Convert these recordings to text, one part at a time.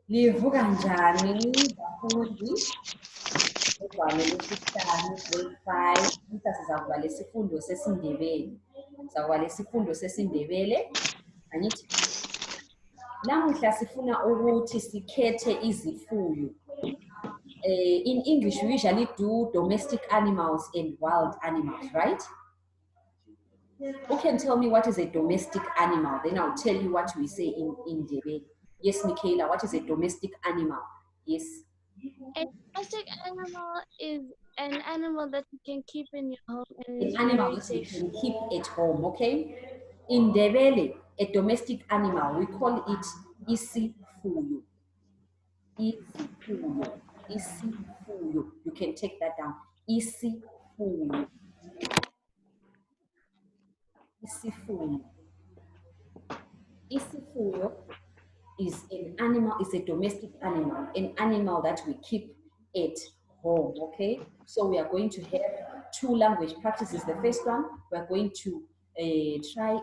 Livuka njani bafundi? Ugwalo lwesihlanu grade 5 mhla sizakuba lesifundo sesiNdebele. Sizakuba lesifundo sesiNdebele. Angithi namuhla sifuna ukuthi sikhethe izifuyo. In English we usually do domestic animals and wild animals, right? Who can tell me what is a domestic animal? Then I'll tell you what we say in Ndebele. Yes, Michaela, what is a domestic animal? Yes. A domestic animal is an animal that you can keep in your home and An is animal very that you safe. can keep at home, okay? In Ndebele, a domestic animal, we call it izifuyo. Izifuyo. Izifuyo. You can take that down. Izifuyo. Izifuyo. Izifuyo is an animal, is a domestic animal, an animal that we keep at home, okay? So we are going to have 2 language practices. The first one, we are going to try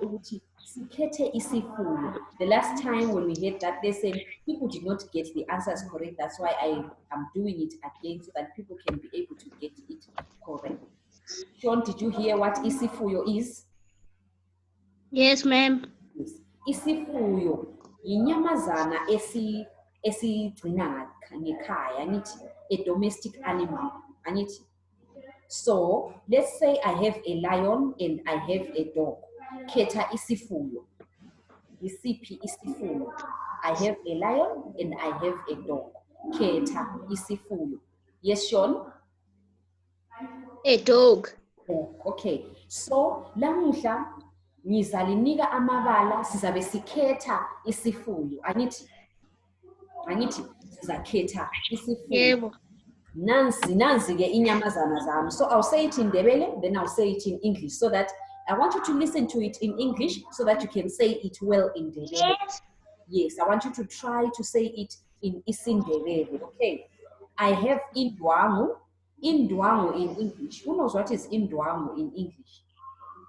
sikhethe isifuyo. The last time when we had that lesson, people did not get the answers correct. That's why I am doing it again so that people can be able to get it correct. Sean, did you hear what isifuyo is? Yes, ma'am. Yes. Isifuyo inyamazana esigcina ngekhaya, angithi, a domestic animal, angithi. So let's say I have a lion and I have a dog. Khetha isifuyo. Yisiphi isifuyo? I have a lion and I have a dog. Khetha isifuyo. Yes, Sean? A dog. Okay. So lamuhla ngizalinika amabala sizabe sikhetha isifuyo. Angithi sizakhetha isifuyo. Yebo. Nansi ke inyamazana zami. So I'll say it in Ndebele, then I'll say it in English, so that I want you to listen to it in English so that you can say it well in Ndebele. Yes, I want you to try to say it in IsiNdebele. Okay. I have indwangu. Indwangu in English. Who knows what is indwangu in English?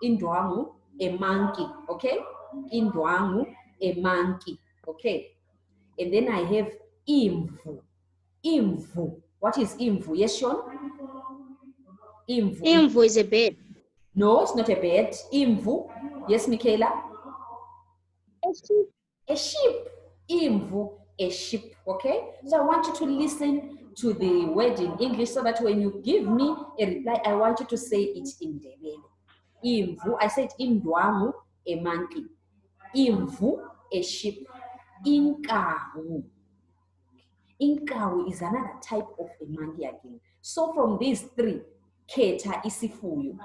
Indwangu, a monkey. Okay. Indwangu, a monkey. Okay. And then I have imvu. Imvu. What is imvu? Yes, Sean? Imvu. Imvu is a bird. No, it's not a bird. Imvu. Yes, Michaela? A sheep. A sheep. Imvu, a sheep. Okay? So I want you to listen to the word in English so that when you give me a reply, I want you to say it in Ndebele. Imvu, I said indwangu, a monkey. Imvu, a sheep. Inkawu. Inkawu is another type of a monkey again. So from these 3, khetha isifuyo.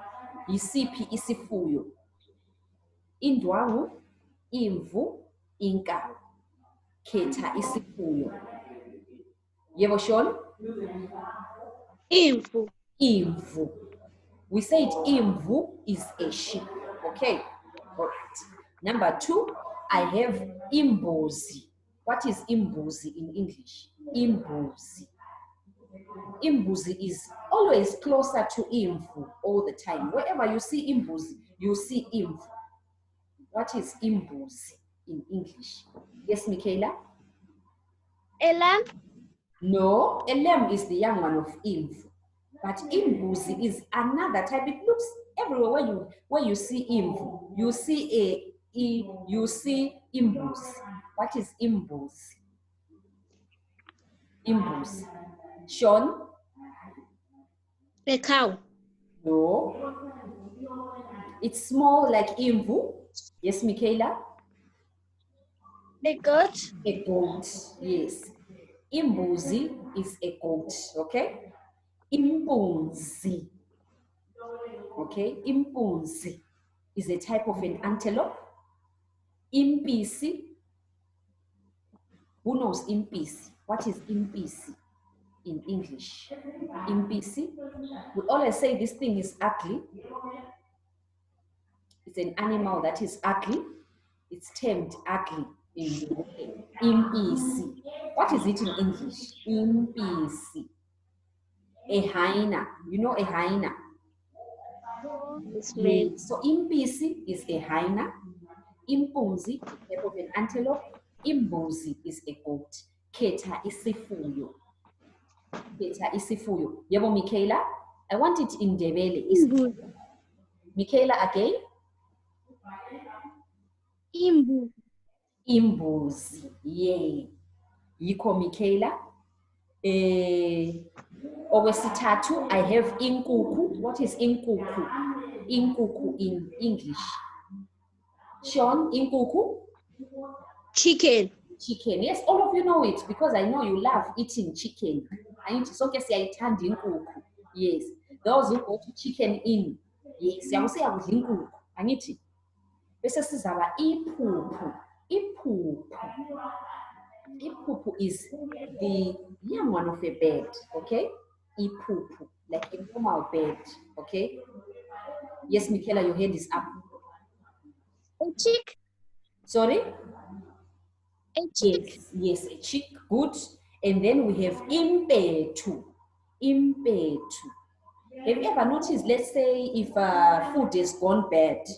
Yisiphi isifuyo? Indwangu, imvu, inkawu. Khetha isifuyo. Yebo, Sean? Imvu. Imvu. We said imvu is a sheep. Okay. All right. Number 2, I have imbuzi. What is imbuzi in English? Imbuzi. Imbuzi is always closer to imvu all the time. Wherever you see imbuzi, you see imvu. What is imbuzi in English? Yes, Michaela? A lamb. No, a lamb is the young one of imvu. But imbuzi is another type. It looks everywhere where you see imvu, you see imbuzi. What is imbuzi? Imbuzi. Sean? A cow. No. It's small like imvu. Yes, Michaela? A goat. A goat. Yes. Imbuzi is a goat. Okay. Impunzi. Okay. Impunzi is a type of an antelope. Impisi. Who knows impisi? What is impisi in English? Impisi. We always say this thing is ugly. It's an animal that is ugly. It's termed ugly in the way. Impisi. What is it in English? Impisi. A hyena. You know a hyena? Yes, Yes. So impisi is a hyena. Impunzi, type of an antelope. Imbuzi is a goat. khetha isifuyo. Khetha isifuyo. Yebo, Michaela? I want it in Ndebele. Imbuzi. Michaela again? Imbuzi. Imbuzi. Yay. Yikho, Michaela. Okwesithathu, I have inkukhu. What is inkukhu? Inkukhu in English. Sean, inkukhu? Chicken. Chicken. Yes, all of you know it because I know you love eating chicken. Sonke siyayithanda inkukhu. Yes. Those who go to chicken in. Yes, siyakudla inkukhu. Angithi? Bese sizaba iphuphu. Iphuphu. Iphuphu is the young one of a bird, okay? Iphuphu, like a normal bird, okay? Yes, Michaela, your hand is up. A chick. Sorry? A chick. Yes, a chick, good. And then we have impetu. Impetu. Have you ever noticed, let's say, if food has gone bad,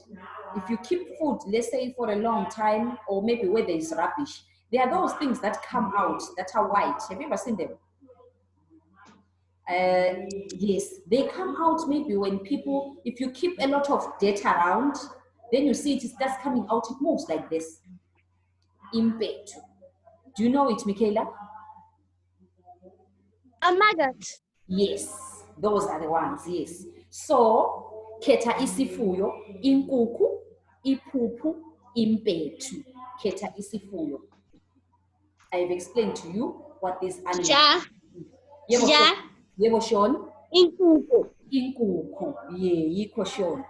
if you keep food, let's say, for a long time, or maybe where there is rubbish, there are those things that come out that are white. Have you ever seen them? Yes, they come out maybe when people, if you keep a lot of dirt around, then you see it starts coming out, it moves like this. Impetu. Do you know it, Michaela? A maggot. Yes, those are the ones, yes. So, khetha isifuyo, inkukhu, iphuphu, impetu. Khetha isifuyo. I've explained to you what this animal Ja. Yebo, Ja. Sean. Yebo, Sean. Inkukhu. Inkukhu. Yikho, Sean.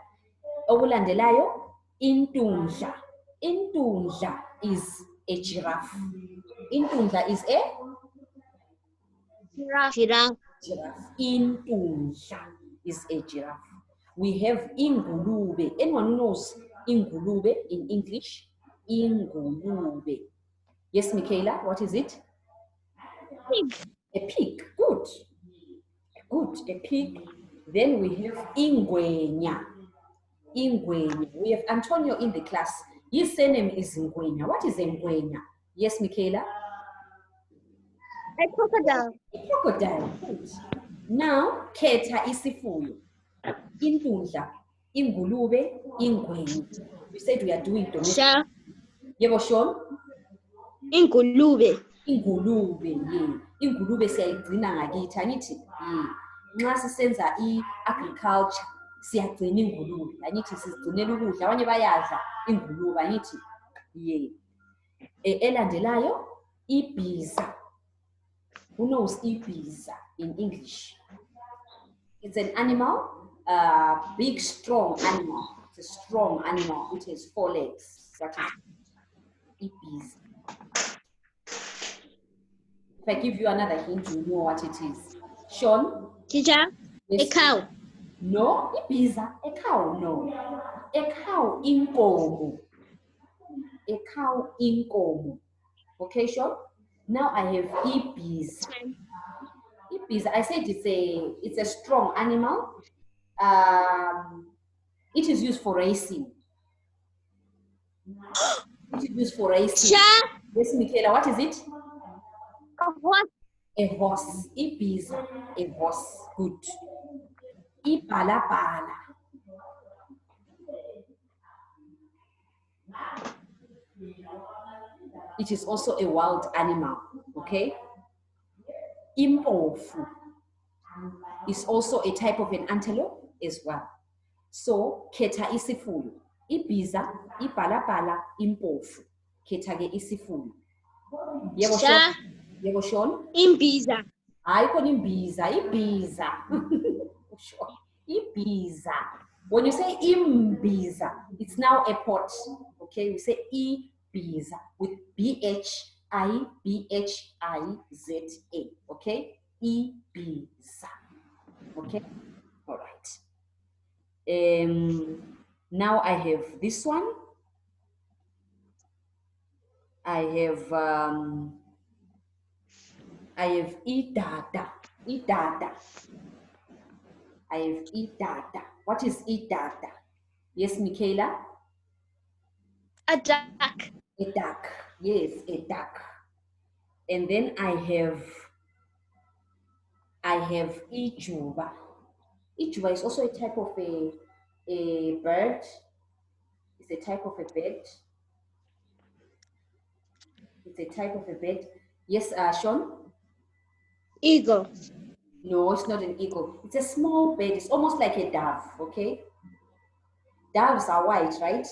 Okulandelayo, intundla. Intundla is a giraffe. Intundla is a Giraffe. Giraffe. giraffe. Intundla is a giraffe. We have ingulube. Anyone who knows ingulube in English? Ingulube. Yes, Michaela, what is it? Pig. A pig. Good. Good, a pig. Then we have ingwenya. Ingwenya. We have Antonio in the class. His surname is Ngwenya. What is Ngwenya? Yes, Michaela? A crocodile. A crocodile. Good. Now, khetha isifuyo. Intundla, ingulube, ingwenya. We said we are doing domestic. Ja. Yebo, Sean? Ingulube. Ingulube, yeah. Ingulube siyayigcina ngakithi, angithi? Yeah. Nxa sisenza i-agriculture, siyagcina ingulube. Angithi sizigcinela ukudla, abanye bayadla ingulube, angithi? Yeah. Elandelayo, ibhiza. Who knows ibhiza in English? It's an animal, big, strong animal. It's a strong animal. It has 4 legs. What is ibhiza? If I give you another hint, you know what it is. Sean? Teacher. Yes. A cow. No, ibiza. A cow, no. A cow, inkomo. A cow, inkomo. Okay, Sean? Now I have ibiza. Ibiza, I said it's a strong animal. It is used for racing. It is used for racing. Ja. Yes, Michaela, what is it? A horse. A horse. Ibiza. A horse. Good. Ipalapala. It is also a wild animal. Okay? Impofu is also a type of an antelope as well. So, khetha isifuyo. Ibhiza, ipalapala, impofu. Khetha ke isifuyo. Yebo, Sean? Ja. Yebo, Sean? Imbiza. Hayi khona imbiza, ibhiza. Sure. Ibhiza. When you say imbiza, it's now a pot. Okay, we say ibhiza with BHIBHIZA. Okay, ibhiza. Okay, all right. Now I have this one. I have idada. Idada. I have idada. What is idada? Yes, Michaela? A duck. A duck. Yes, a duck. And then I have ijuba. Ijuba is also a type of a bird. It's a type of a bird. It's a type of a bird. Yes, Sean? Eagle. No, it's not an eagle. It's a small bird. It's almost like a dove, okay? Doves are white, right?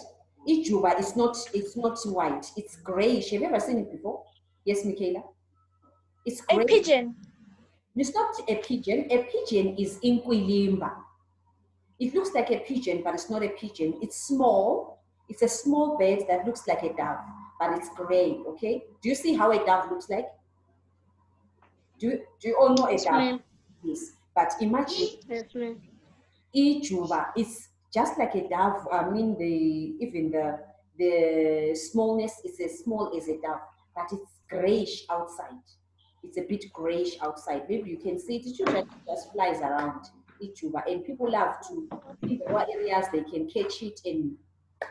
Ijuba is not, it's not white. It's grayish. Have you ever seen it before? Yes, Michaela? It's A gray. pigeon. It's not a pigeon. A pigeon is inkwilimba. It looks like a pigeon, but it's not a pigeon. It's small. It's a small bird that looks like a dove, but it's gray, okay? Do you see how a dove looks like? Do you all know a Yes, dove? ma'am. Yes. But imagine Yes, ma'am. ijuba is just like a dove. I mean, even the smallness is as small as a dove, but it's grayish outside. It's a bit grayish outside. Maybe you can see it. It usually just flies around ijuba, and people love to, in the rural areas, they can catch it and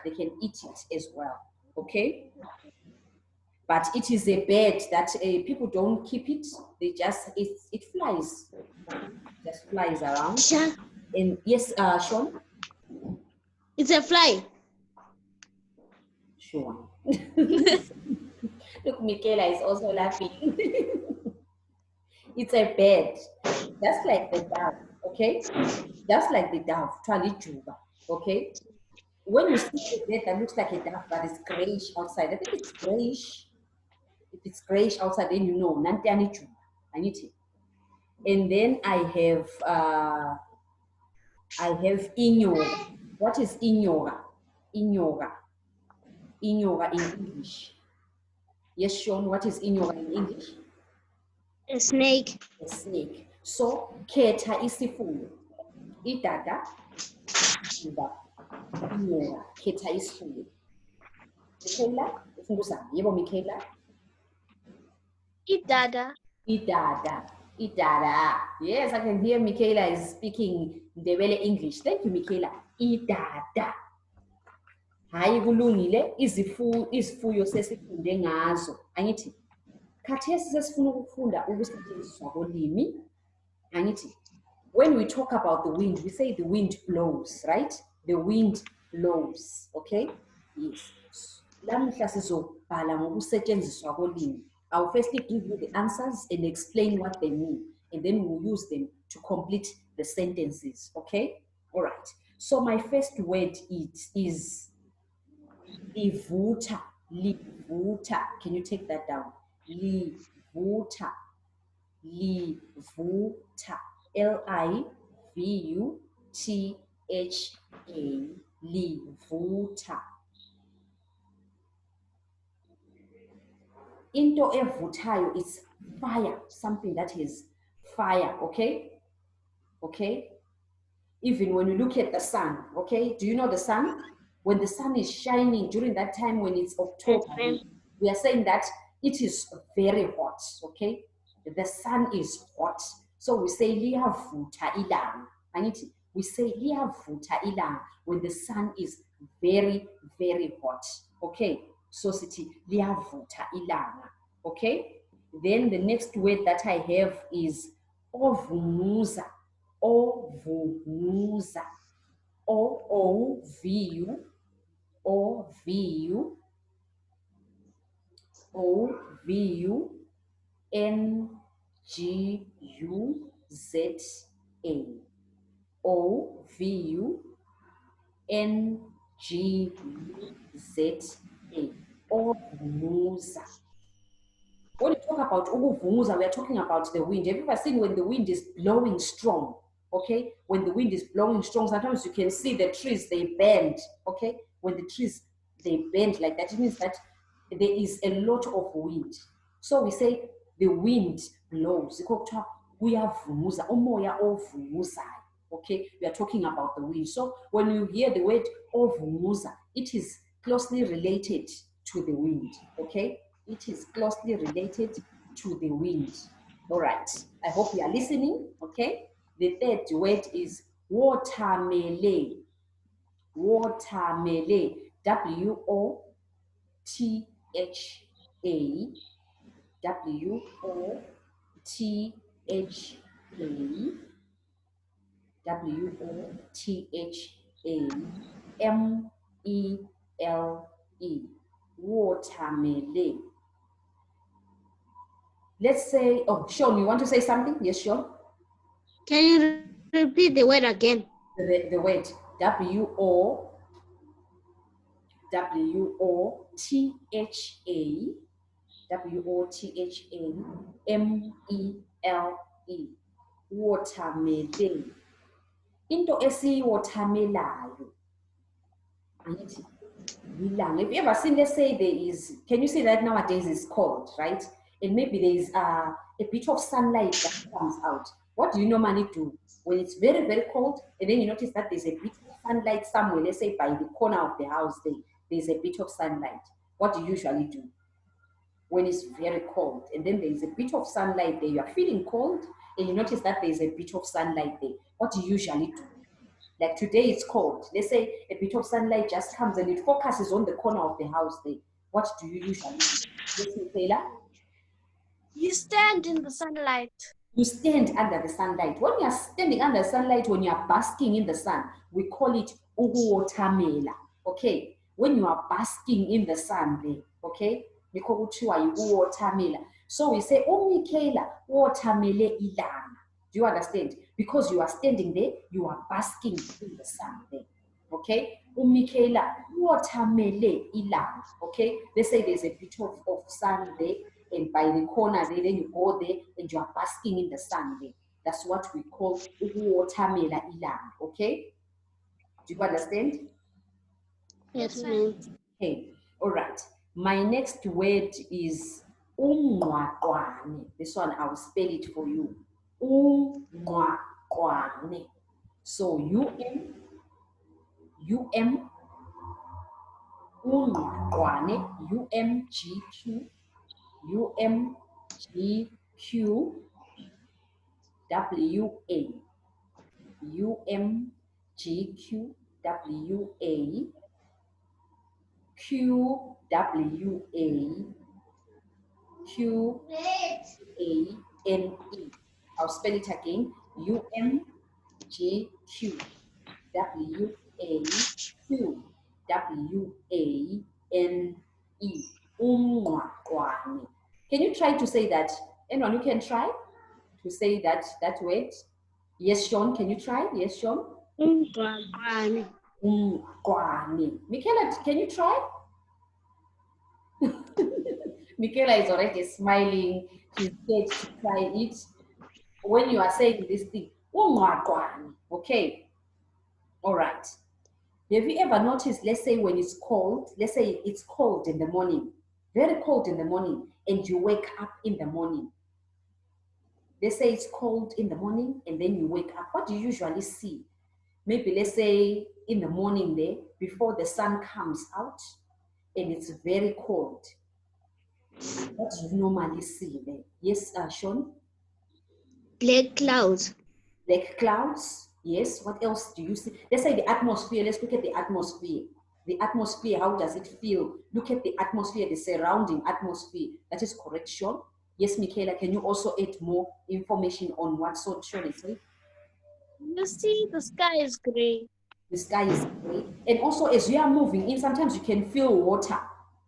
they can eat it as well. Okay? But it is a bird that people don't keep it. They just, it flies. Just flies around. Sha. And yes, Sean? It's a fly. Sure. Look, Michaela is also laughing. It's a bird, just like the dove, okay? Just like the dove, Twalijuba, okay? When you see a bird that looks like a dove, but it's grayish outside, I think it's grayish. If it's grayish outside, then you know, Nantiani Juba, I need it. And then I have inyoga. What is inyoga? Inyoga. Inyoga in English. Yes, Sean, what is inyoga in English? A snake. A snake. So, khetha isifuyo. Idada, iba, inyoka. Khetha isifuyo. Michaela, ufuna ukuzama? Yebo, Michaela? Idada. Idada. Idada. Yes, I can hear Michaela is speaking Ndebele English. Thank you, Michaela. Idada. Hayi kulungile, izifuyo sesifunde ngazo. Angithi, khathesi sesifuna ukufunda ukusetshenziswa kolimi. Angithi, when we talk about the wind, we say the wind blows, right? The wind blows, okay? Yes. Lamuhla sizobhala ngokusetshenziswa kolimi. I'll firstly give you the answers and explain what they mean, and then we'll use them to complete the sentences, okay? All right. So my first word is livuta. Livuta. Can you take that down? Livuta. Livuta. Livuta. Livuta. Into evutayo is fire, something that is fire, okay? Okay? Even when you look at the sun, okay? Do you know the sun? When the sun is shining during that time when it's October, ma'am. we are saying that it is very hot, okay? The sun is hot. So we say liyavuta ilanga. Angithi, we say liyavuta ilanga when the sun is very, very hot, okay? So sithi liyavuta ilanga, okay? Then the next word that I have is ovumuza. Ovumuza. O-O-V-U. O-V-U. O-V-U. N-G-U-Z-A. O-V-U-N-G-U-Z-A. Ovumuza. When we talk about ukuvunguza, we are talking about the wind. Have you ever seen when the wind is blowing strong? Okay, when the wind is blowing strong, sometimes you can see the trees, they bend. Okay, when the trees, they bend like that, it means that there is a lot of wind. So we say the wind blows. Kuyavunguza, umoya ovunguzayo. Okay, we are talking about the wind. So when you hear the word ovunguza, it is closely related to the wind. Okay, it is closely related to the wind. All right, I hope you are listening. Okay, the third word is watermelon. Watermelon. W-O-T-H-A W-O-T-H-A, W-O-T-H-A-M-E-L-E, watermelon. Let's say, oh, Sean, you want to say something? Yes, Sean? Can you repeat the word again? The word W-O-T-H-A, W-O-T-H-A-M-E-L-E, watermelon. Into esiyiwatermelayo, angithi yilanga. Have you ever seen, let's say there is, can you see that nowadays it's cold, right? And maybe there is a bit of sunlight that comes out. What do you normally do when it's very, very cold and then you notice that there's a bit of sunlight somewhere, let's say by the corner of the house there's a bit of sunlight? What do you usually do when it's very cold and then there's a bit of sunlight there? You are feeling cold and you notice that there's a bit of sunlight there. What do you usually do? Like today it's cold. Let's say a bit of sunlight just comes and it focuses on the corner of the house there. What do you usually do? Yes, Taylor? You stand in the sunlight. You stand under the sunlight. When you are standing under the sunlight, when you are basking in the sun, we call it ukuwotamela. Okay? When you are basking in the sun there, okay? So we say, Michaela, watermele ilanga. Do you understand? Because you are standing there, you are basking in the sun there. Okay? Michaela, watermele ilanga. Okay? Let's say there's a bit of sun there, and by the corner there, then you go there and you are basking in the sun there. That's what we call watermela ilanga. Okay? Do you understand? Yes, ma'am. Okay, all right. My next word is ungqwaqwane. This one I will spell it for you. Ungqwaqwane. So U-M, ungqwaqwane, U-M-G-Q, U-M-G-Q, W-A, U-M-G-Q, W-A, Q-W-A, Q-A-N-E. I'll spell it again. U-M-G-Q-W-A-N-E. Ungqwaqwane. Can you try to say that? Anyone who can try to say that word? Yes, Sean, can you try? Yes, Sean? Ungqwaqwane. Ungqwaqwane. Michaela, can you try? Michaela is already smiling. She's scared to try it. When you are saying this thing, okay, all right. Have you ever noticed, let's say when it's cold, let's say it's cold in the morning, very cold in the morning, and you wake up in the morning. Let's say it's cold in the morning and then you wake up. What do you usually see? Maybe let's say in the morning there, before the sun comes out and it's very cold. What do you normally see there? Yes, Sean? Black clouds. Black clouds, yes. What else do you see? Let's say the atmosphere. Let's look at the atmosphere. The atmosphere, how does it feel? Look at the atmosphere, the surrounding atmosphere. That is correct, Sean. Yes, Michaela, can you also add more information on what Sean is saying? You see, the sky is gray. The sky is gray. And also, as you are moving in, sometimes you can feel water.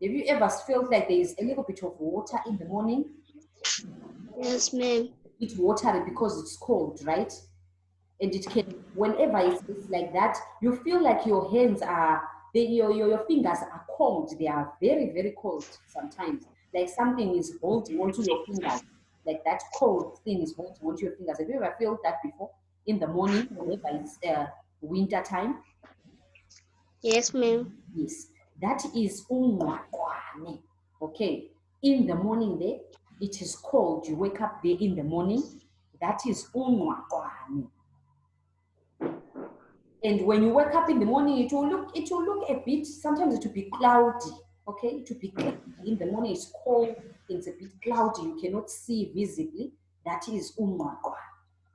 Have you ever felt like there is a little bit of water in the morning? Yes, ma'am. It's watery because it's cold, right? And it can, whenever it's like that, you feel like your hands are, your fingers are cold. They are very, very cold sometimes. Like something is holding onto your fingers. Like that cold thing is holding onto your fingers. Have you ever felt that before? In the morning, whenever it's winter time? Yes, ma'am. Yes, that is ungqwaqwane. Okay, in the morning there, it is cold. You wake up there in the morning. That is ungqwaqwane. And when you wake up in the morning, it will look a bit, sometimes it will be cloudy. Okay, it will be cloudy in the morning. It's cold, it's a bit cloudy, you cannot see visibly. That is ungqwaqwane.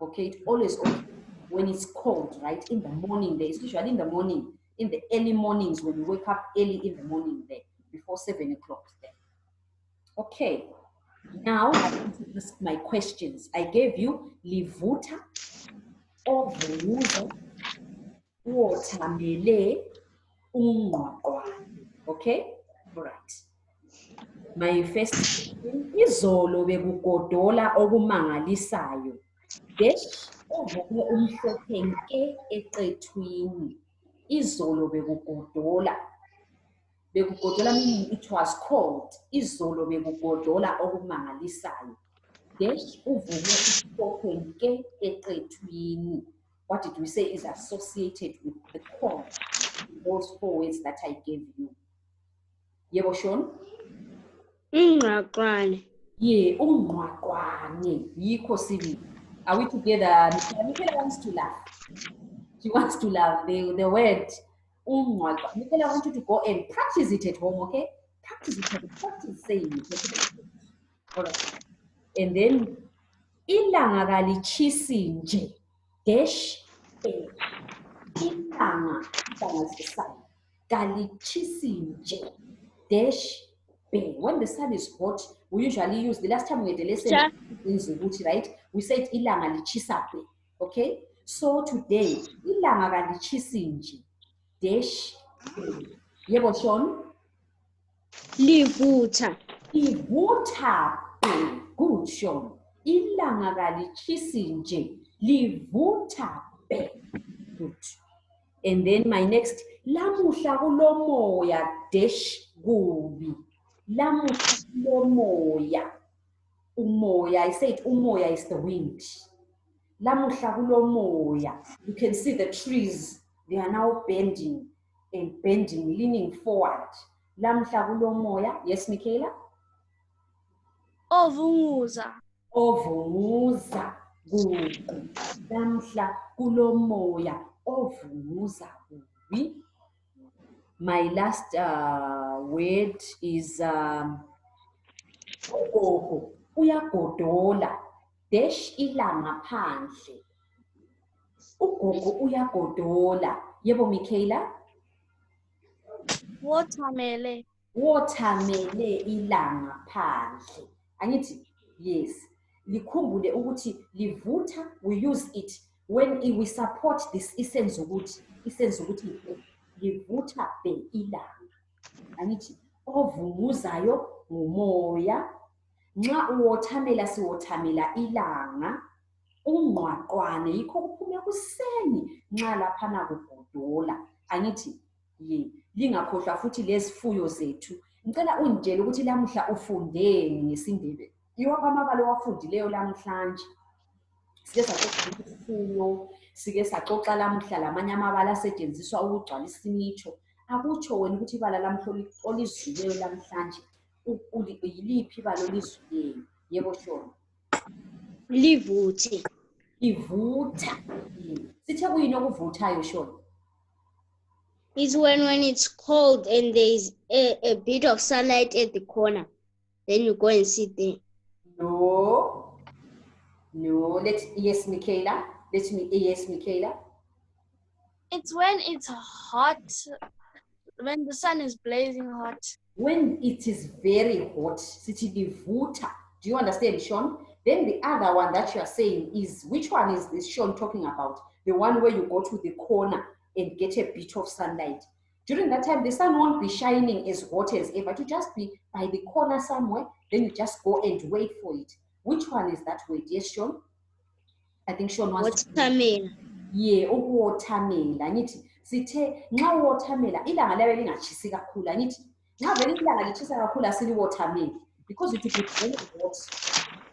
Okay, it always okay when it's cold, right? In the morning there, especially in the morning, in the early mornings when you wake up early in the morning there, before 7 o'clock there. Okay, Now I want to ask my questions. I gave you livuta, ovunguza, wothamele, ungqwaqwane. Okay? All right. My first question, izolo bekugodola okumangalisayo. Dash uvuke umhlophe nke eqethwini. Izolo bekugodola. Bekugodola meaning it was cold. Izolo bekugodola okumangalisayo. Dash uvuke umhlophe nke eqethwini. What did we say is associated with the cold? Those 4 words that I gave you. Yebo Sean? Ungqwaqwane. Yeah, ungqwaqwane. Yikho sibili. Are we together? Mikela wants to laugh. She wants to laugh. The word ungqwaqwane. Mikela, I want you to go and practice it at home, okay? Practice it at home. Practice saying it. Okay? All right. And then ilanga kalitshisi nje dash ilanga lisayo kalitshisi nje dash bang. When the sun is hot, we usually use, the last time we had a lesson in Zubuti, right? We said ilanga lichisa bang. Okay? So today, ilanga kalitshisi nje dash bang. Yebo Sean? Livutha. Livutha bang. Good Sean. Ilanga kalitshisi nje livutha bang. Good. And then my next, lamuhla kulomoya dash kubi. Lamuhla kulomoya. Umoya, I said umoya is the wind. Lamuhla kulomoya. You can see the trees, they are now bending and bending, leaning forward. Lamuhla kulomoya. Yes, Michaela? Ovunguza. Ovunguza kubi. Lamuhla kulomoya ovunguza kubi. My last word is ugogo uyagodola dash ilanga phandle. Ugogo uyagodola. Yebo Michaela? Wothamele. Wothamele ilanga phandle. Angithi yes. Likhumbule ukuthi livutha, we use it when we support this isenza ukuthi livutha be ilanga. Angithi ovunguzayo ngumoya. Nxa uwothamela siwothamela ilanga. Ungqwaqwane yikho kuphume kuseni nxa laphana kugodola. Angithi ye, lingakhohlwa futhi lezifuyo zethu. Ngicela ungitshele ukuthi lamuhla ufundeni ngesiNdebele. Iwaphi amabala owafundileyo namhlanje? Sike saxoxa isifuyo, sike saxoxa lamuhla lamanye amabala asetshenziswa ukugcwalisa imitsho. Akutsho wena ukuthi ibala lamhla olizwileyo lamhlanje yiliphi ibala olizwileyo? Yebo Shona. Livuthi. Livutha. Sithe kuyini okuvuthayo Shona? It's when it's cold and there's a bit of sunlight at the corner. Then you go and sit there. No. Yes, Michaela. Yes, Michaela. It's when it's hot, when the sun is blazing hot. When it is very hot, sithi livutha. Do you understand, Sean? Then the other one that you are saying is, which one is Sean talking about? The one where you go to the corner and get a bit of sunlight. During that time, the sun won't be shining as hot as ever. To just be by the corner somewhere, then you just go and wait for it. Which one is that word? Yes, Sean? I think Sean wants Wothamela. Yeah, ukuwothamela. Angithi sithe nxa uwothamela ilanga liyabe lingatshisi kakhulu. Angithi nxa vele ilanga litshisa kakhulu asiliwothameli because it will be very hot.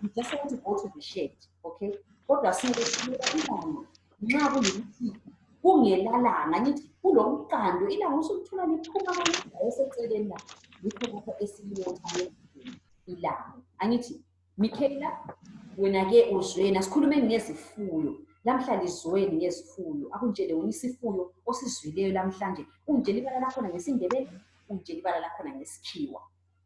You just want to go to the shade, okay? Kodwa siwothamela ilanga nxa kuyikuthi kungelalanga. Angithi kulomqando ilanga usulithola liphuma kanjalo eseceleni la. Yikho lapho esiliwothamela ilanga. Angithi Michaela, wena-ke uzwena sikhulumeni ngezifuyo. Lamhla lizweni ngezifuyo. Akungitshele wena isifuyo osizwileyo lamhlanje. Ungitshele ibala lakhona ngesiNdebele, ungitshele ibala lakhona ngesikhiwa.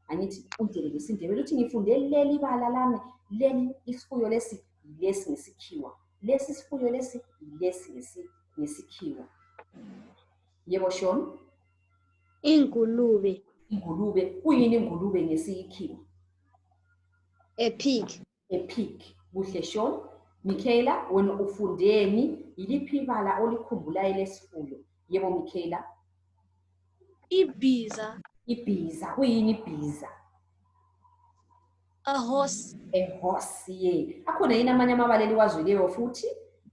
Angithi ungitshele ngesiNdebele uthi ngifunde leli ibala lami, leli isifuyo lesi lesi ngesikhiwa. Lesi isifuyo lesi lesi ngesikhiwa. Yebo Sean? Ingulube. Ingulube. Kuyini ingulube ngesikhiwa? A pig. A pig. Kuhle Sean. Michaela, wena ufundeni yiliphi ibala olikhumbulayo lesifundo? Yebo Michaela. Ibiza. Ibhiza. Kuyini ibhiza? A horse. A horse, ye. Akhona yini amanye amabala eliwazileyo futhi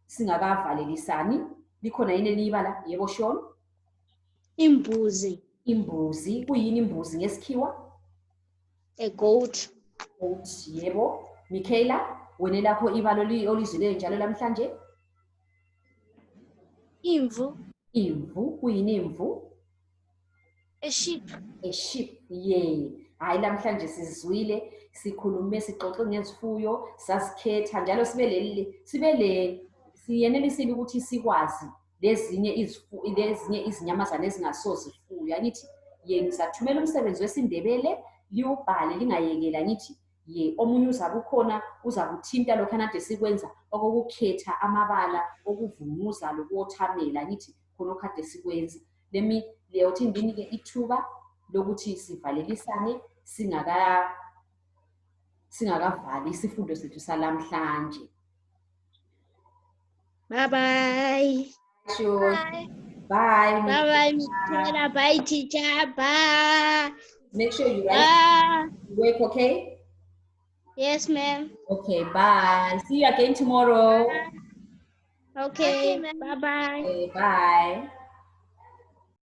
singakavalelisani? Likhona yini elinye ibala? Yebo Sean. Imbuzi. Imbuzi. Kuyini imbuzi ngesikhiwa? A goat. Goat, yebo. Michaela, wena lakho ibala olizileyo njalo namhlanje? Imvu. Imvu. Kuyini imvu? A sheep. A sheep, ye. Hayi namhlanje sizwile sikhulume sixoxe ngezifuyo sasikhetha njalo siyenelisile ukuthi sikwazi lezinye izinyamazana ezingasozifuywa. Angithi ye ngisathumela umsebenzi wesiNdebele liwubhale lingayekela. Angithi ye omunye uzabe ukhona uzakuthinta lokho kade sikwenza okukhetha amabala okuvumuza lokuwothamela. Angithi khona okade sikwenza. Leyothi ngibinike ithuba lokuthi sivalelisane singakavali isifundo sethu salamhlanje. Bye bye. Sure. Bye. Bye. Bye bye, Michaela. Bye, teacher. Bye. Make sure you write Bye. work, okay? Yes, ma'am. Okay, bye. See you again tomorrow. Okay. ma'am. Bye bye. Okay, bye.